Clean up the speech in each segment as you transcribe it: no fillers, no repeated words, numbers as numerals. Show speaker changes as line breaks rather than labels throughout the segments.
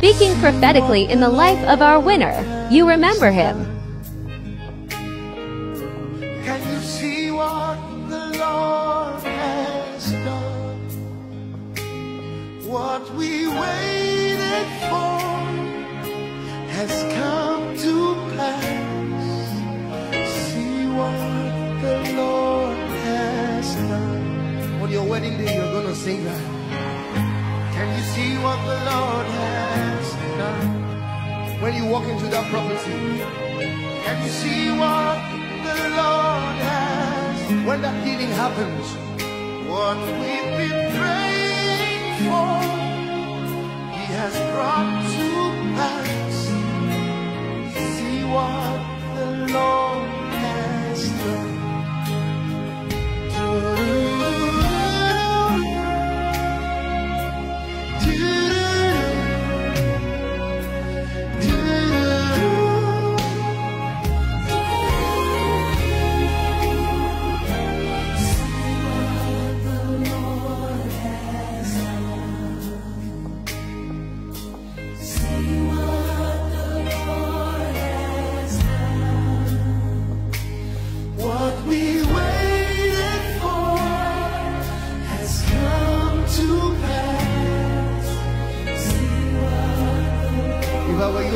speaking prophetically in the life of our winner. You remember him.
Can you see what the Lord has done? What we waited for has come to pass. See what the Lord has done. On your wedding day, you're gonna sing that. Can you see what the Lord has done? When you walk into that property, can you see what the Lord has? When that healing happens, what we've been praying for, He has brought to pass. See what the Lord has done.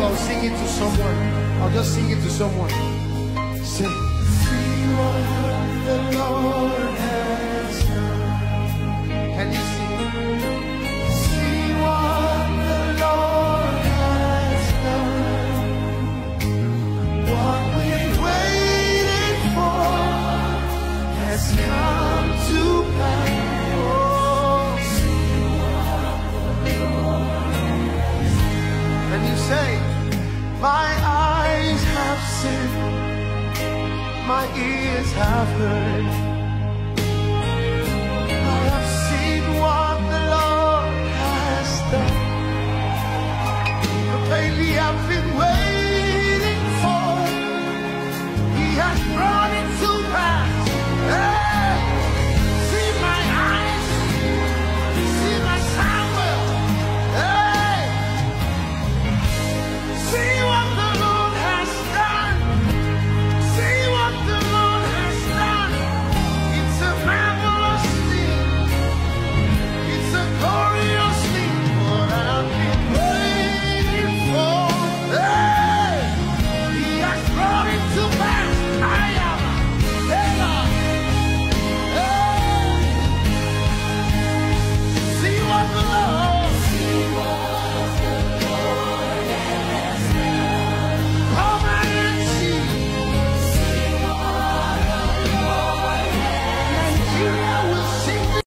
I'll sing it to someone. I'll just sing it to someone. Say, see what the Lord has done. Can you see? See what the Lord has done. What we waited for has come to pass. See what the Lord has done. And you say, my eyes have seen, my ears have heard.